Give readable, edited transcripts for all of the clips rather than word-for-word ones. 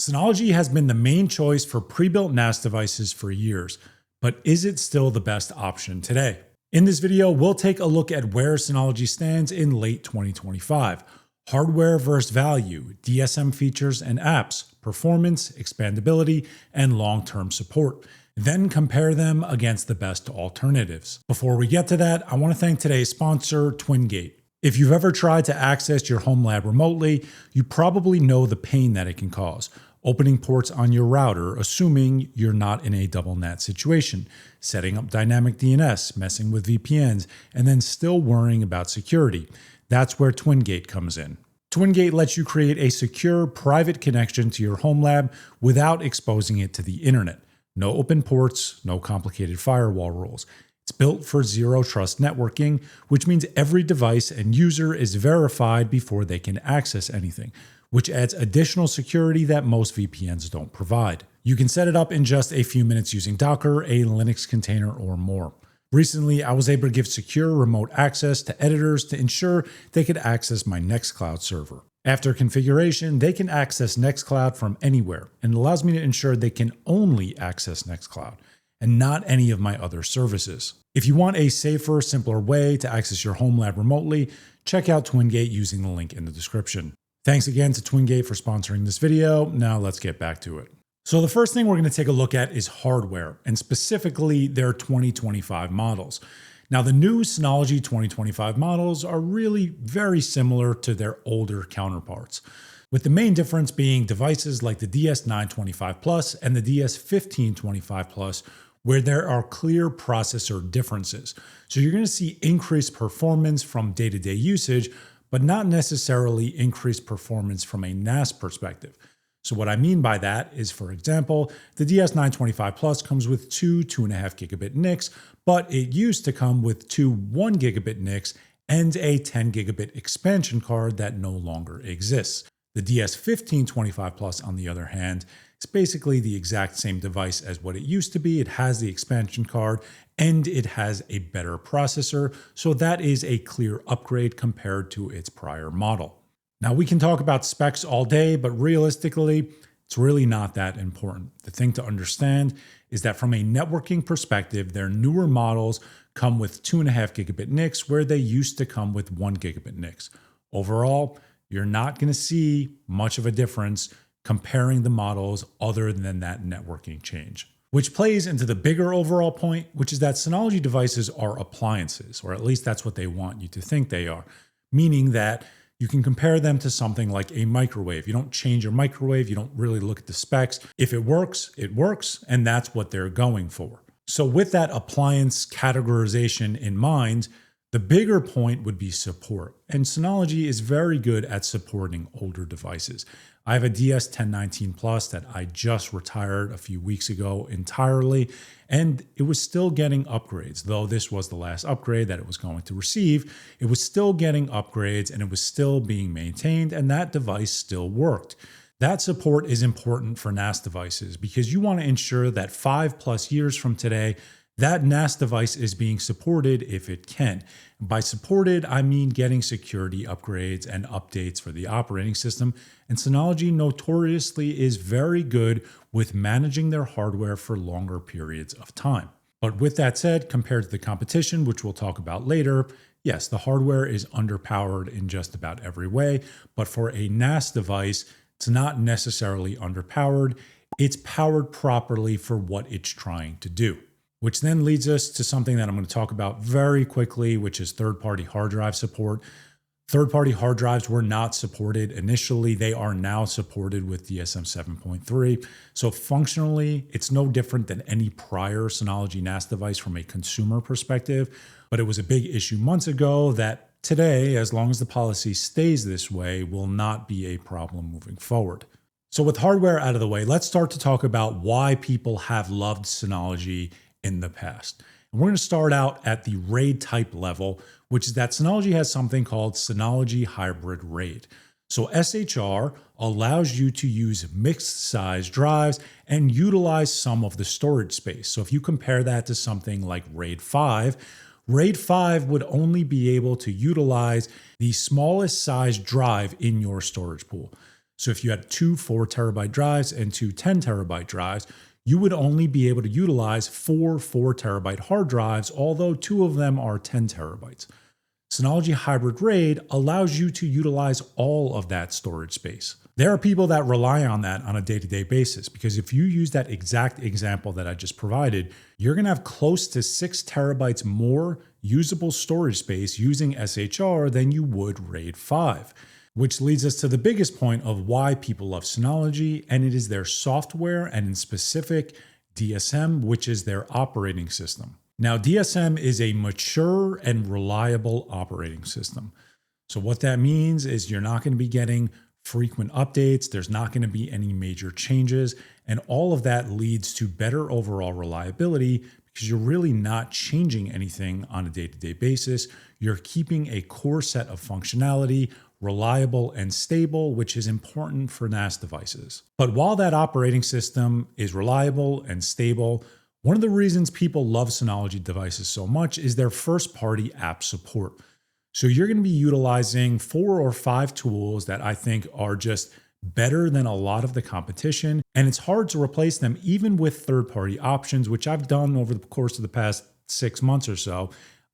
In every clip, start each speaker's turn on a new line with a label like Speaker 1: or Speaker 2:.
Speaker 1: Synology has been the main choice for pre-built NAS devices for years, but is it still the best option today? In this video, we'll take a look at where Synology stands in late 2025. Hardware versus value, DSM features and apps, performance, expandability, and long-term support. Then compare them against the best alternatives. Before we get to that, I want to thank today's sponsor, Twingate. If you've ever tried to access your home lab remotely, you probably know the pain that it can cause. Opening ports on your router, assuming you're not in a double NAT situation, setting up dynamic DNS, messing with VPNs, and then still worrying about security. That's where Twingate comes in. Twingate lets you create a secure, private connection to your home lab without exposing it to the internet. No open ports, no complicated firewall rules. It's built for zero trust networking, which means every device and user is verified before they can access anything, which adds additional security that most VPNs don't provide. You can set it up in just a few minutes using Docker, a Linux container, or more. Recently, I was able to give secure remote access to editors to ensure they could access my Nextcloud server. After configuration, they can access Nextcloud from anywhere, and it allows me to ensure they can only access Nextcloud and not any of my other services. If you want a safer, simpler way to access your home lab remotely, check out Twingate using the link in the description. Thanks again to Twingate for sponsoring this video. Now let's get back to it. So the first thing we're going to take a look at is hardware, and specifically their 2025 models. Now the new Synology 2025 models are really very similar to their older counterparts, with the main difference being devices like the DS925 Plus and the DS1525 Plus, where there are clear processor differences. So you're going to see increased performance from day-to-day usage, but not necessarily increased performance from a NAS perspective. So what I mean by that is, for example, the DS925 Plus comes with two 2.5 gigabit NICs, but it used to come with two 1 gigabit NICs and a 10 gigabit expansion card that no longer exists. The DS1525 Plus, on the other hand, is basically the exact same device as what it used to be. It has the expansion card and it has a better processor, so that is a clear upgrade compared to its prior model. Now we can talk about specs all day, but realistically, it's really not that important. The thing to understand is that from a networking perspective, their newer models come with 2.5 gigabit NICs where they used to come with 1 gigabit NICs. Overall, you're not going to see much of a difference comparing the models other than that networking change. Which plays into the bigger overall point, which is that Synology devices are appliances, or at least that's what they want you to think they are. Meaning that you can compare them to something like a microwave. You don't change your microwave, you don't really look at the specs. If it works, and that's what they're going for. So with that appliance categorization in mind, the bigger point would be support. And Synology is very good at supporting older devices. I have a DS1019 Plus that I just retired a few weeks ago entirely, and it was still getting upgrades. Though this was the last upgrade that it was going to receive, it was still getting upgrades and it was still being maintained, and that device still worked. That support is important for NAS devices because you want to ensure that 5+ years from today, that NAS device is being supported if it can. By supported, I mean getting security upgrades and updates for the operating system, and Synology notoriously is very good with managing their hardware for longer periods of time. But with that said, compared to the competition, which we'll talk about later, yes, the hardware is underpowered in just about every way, but for a NAS device, it's not necessarily underpowered. It's powered properly for what it's trying to do. Which then leads us to something that I'm going to talk about very quickly, which is third-party hard drive support. Third-party hard drives were not supported initially. They are now supported with DSM 7.3. So functionally, it's no different than any prior Synology NAS device from a consumer perspective. But it was a big issue months ago that today, as long as the policy stays this way, will not be a problem moving forward. So with hardware out of the way, let's start to talk about why people have loved Synology in the past. And we're going to start out at the RAID type level, which is that Synology has something called Synology Hybrid RAID. So SHR allows you to use mixed size drives and utilize some of the storage space. So if you compare that to something like RAID 5, RAID 5 would only be able to utilize the smallest size drive in your storage pool. So if you had two 4 terabyte drives and two 10 terabyte drives, you would only be able to utilize 4 terabyte hard drives, although 2 of them are 10 terabytes. Synology Hybrid RAID allows you to utilize all of that storage space. There are people that rely on that on a day-to-day basis, because if you use that exact example that I just provided, you're going to have close to 6 terabytes more usable storage space using SHR than you would RAID 5. Which leads us to the biggest point of why people love Synology, and it is their software, and in specific, DSM, which is their operating system. Now, DSM is a mature and reliable operating system. So what that means is you're not going to be getting frequent updates, there's not going to be any major changes, and all of that leads to better overall reliability because you're really not changing anything on a day-to-day basis. You're keeping a core set of functionality reliable and stable, which is important for NAS devices. But while that operating system is reliable and stable, one of the reasons people love Synology devices so much is their first-party app support. So you're going to be utilizing 4 or 5 tools that I think are just better than a lot of the competition, and it's hard to replace them even with third-party options, which I've done over the course of the past 6 months or so.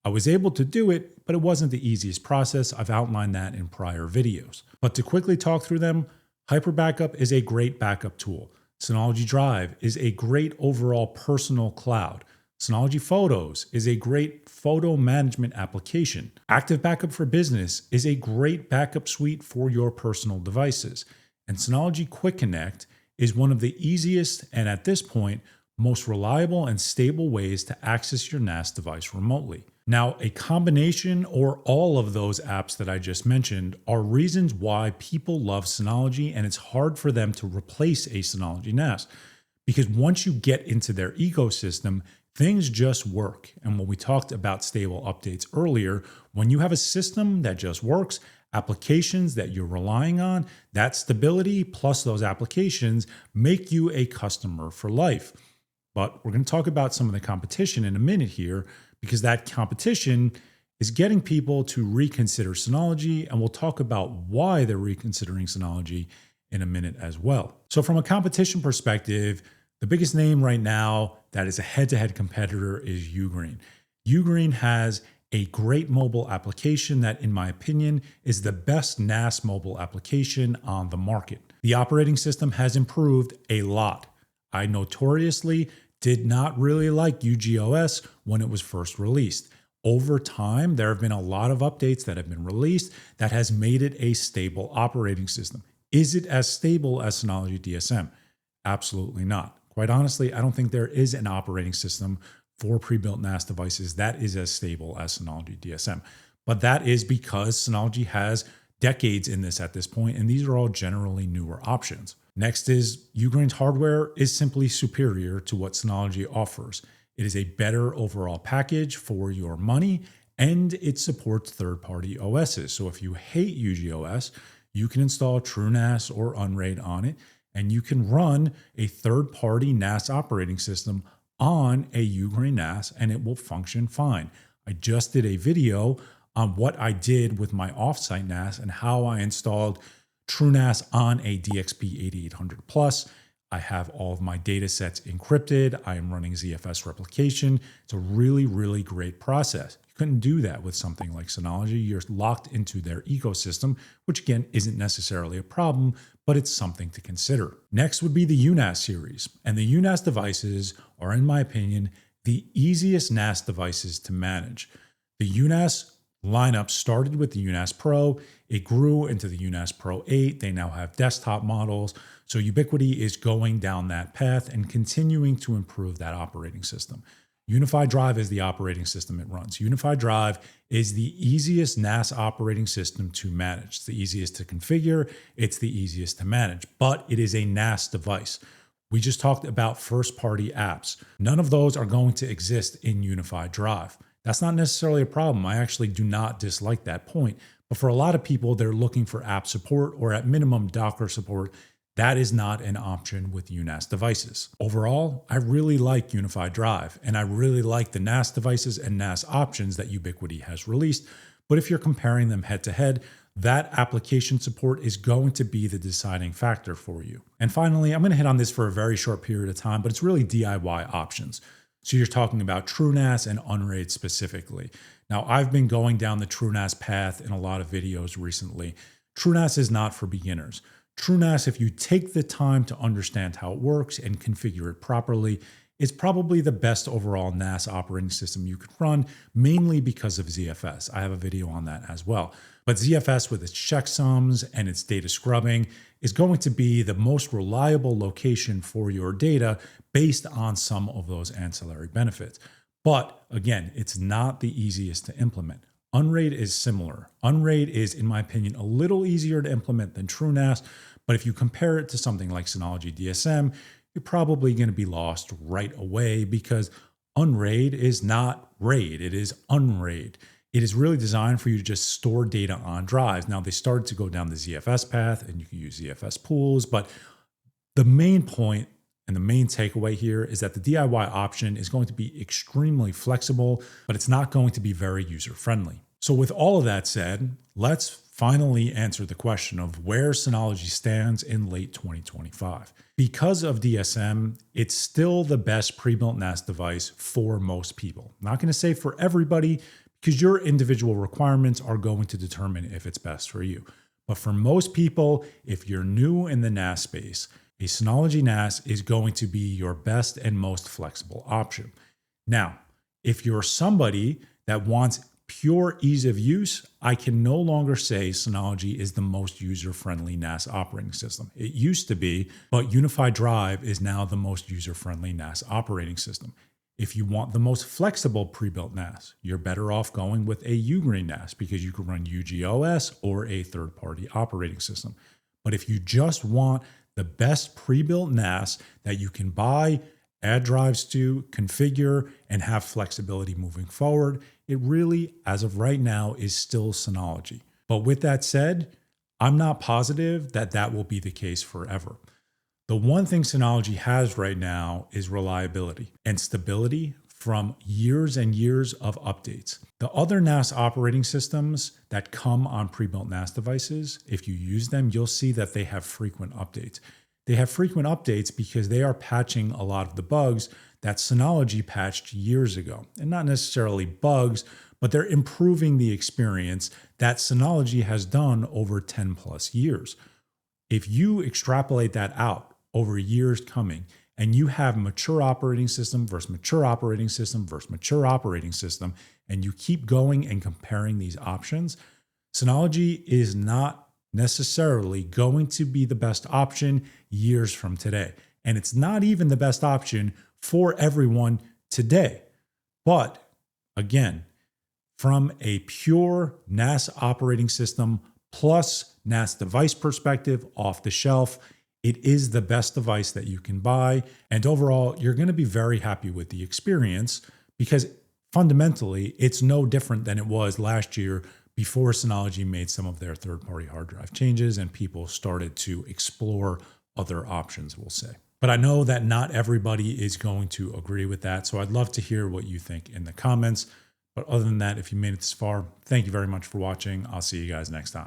Speaker 1: I was able to do it, but it wasn't the easiest process. I've outlined that in prior videos. But to quickly talk through them, Hyper Backup is a great backup tool. Synology Drive is a great overall personal cloud. Synology Photos is a great photo management application. Active Backup for Business is a great backup suite for your personal devices. And Synology Quick Connect is one of the easiest and at this point, most reliable and stable ways to access your NAS device remotely. Now, a combination or all of those apps that I just mentioned are reasons why people love Synology, and it's hard for them to replace a Synology NAS. Because once you get into their ecosystem, things just work. And when we talked about stable updates earlier, when you have a system that just works, applications that you're relying on, that stability plus those applications make you a customer for life. But we're going to talk about some of the competition in a minute here, because that competition is getting people to reconsider Synology, and we'll talk about why they're reconsidering Synology in a minute as well. So from a competition perspective, the biggest name right now that is a head-to-head competitor is Ugreen. Ugreen has a great mobile application that, in my opinion, is the best NAS mobile application on the market. The operating system has improved a lot. I notoriously did not really like UGOS when it was first released. Over time, there have been a lot of updates that have been released that has made it a stable operating system. Is it as stable as Synology DSM? Absolutely not. Quite honestly, I don't think there is an operating system for pre-built NAS devices that is as stable as Synology DSM. But that is because Synology has decades in this at this point, and these are all generally newer options. Next is Ugreen's hardware is simply superior to what Synology offers. It is a better overall package for your money, and it supports third-party OSs. So if you hate UGOS, you can install TrueNAS or Unraid on it, and you can run a third-party NAS operating system on a Ugreen NAS, and it will function fine. I just did a video on what I did with my offsite NAS and how I installed TrueNAS on a DXP 8800 Plus. I have all of my data sets encrypted. I am running ZFS replication. It's a really, really great process. You couldn't do that with something like Synology. You're locked into their ecosystem, which again isn't necessarily a problem, but it's something to consider. Next would be the UNAS series. And the UNAS devices are, in my opinion, the easiest NAS devices to manage. The UNAS lineup started with the UNAS Pro. It grew into the UNAS Pro 8. They now have desktop models. So Ubiquiti is going down that path and continuing to improve that operating system. Unified Drive is the operating system it runs. Unified Drive is the easiest NAS operating system to manage. It's the easiest to configure. It's the easiest to manage, but it is a NAS device. We just talked about first-party apps. None of those are going to exist in Unified Drive. That's not necessarily a problem. I actually do not dislike that point. But for a lot of people, they're looking for app support or at minimum Docker support. That is not an option with UNAS devices. Overall, I really like Unified Drive, and I really like the NAS devices and NAS options that Ubiquiti has released. But if you're comparing them head to head, that application support is going to be the deciding factor for you. And finally, I'm going to hit on this for a very short period of time, but it's really DIY options. So you're talking about TrueNAS and Unraid specifically. Now, I've been going down the TrueNAS path in a lot of videos recently. TrueNAS is not for beginners. TrueNAS, if you take the time to understand how it works and configure it properly, is probably the best overall NAS operating system you could run, mainly because of ZFS. I have a video on that as well. But ZFS with its checksums and its data scrubbing is going to be the most reliable location for your data based on some of those ancillary benefits. But again, it's not the easiest to implement. Unraid is similar. Unraid is, in my opinion, a little easier to implement than TrueNAS, but if you compare it to something like Synology DSM, you're probably going to be lost right away because Unraid is not RAID, it is Unraid. It is really designed for you to just store data on drives. Now, they started to go down the ZFS path and you can use ZFS pools, but the main point and the main takeaway here is that the DIY option is going to be extremely flexible, but it's not going to be very user-friendly. So with all of that said, let's finally answer the question of where Synology stands in late 2025. Because of DSM, it's still the best pre-built NAS device for most people. I'm not going to say for everybody, because your individual requirements are going to determine if it's best for you. But for most people, if you're new in the NAS space, a Synology NAS is going to be your best and most flexible option. Now, if you're somebody that wants pure ease of use, I can no longer say Synology is the most user-friendly NAS operating system. It used to be, but Unified Drive is now the most user-friendly NAS operating system. If you want the most flexible pre-built NAS, you're better off going with a Ugreen NAS because you can run UGOS or a third-party operating system. But if you just want the best pre-built NAS that you can buy, add drives to, configure, and have flexibility moving forward, it really, as of right now, is still Synology. But with that said, I'm not positive that that will be the case forever. The one thing Synology has right now is reliability and stability from years and years of updates. The other NAS operating systems that come on pre-built NAS devices, if you use them, you'll see that they have frequent updates. They have frequent updates because they are patching a lot of the bugs that Synology patched years ago. And not necessarily bugs, but they're improving the experience that Synology has done over 10 plus years. If you extrapolate that out over years coming, and you have mature operating system versus mature operating system versus mature operating system, and you keep going and comparing these options, Synology is not necessarily going to be the best option years from today. And it's not even the best option for everyone today. But again, from a pure NAS operating system plus NAS device perspective off the shelf, it is the best device that you can buy. And overall, you're going to be very happy with the experience because fundamentally, it's no different than it was last year before Synology made some of their third-party hard drive changes and people started to explore other options, we'll say. But I know that not everybody is going to agree with that. So I'd love to hear what you think in the comments. But other than that, if you made it this far, thank you very much for watching. I'll see you guys next time.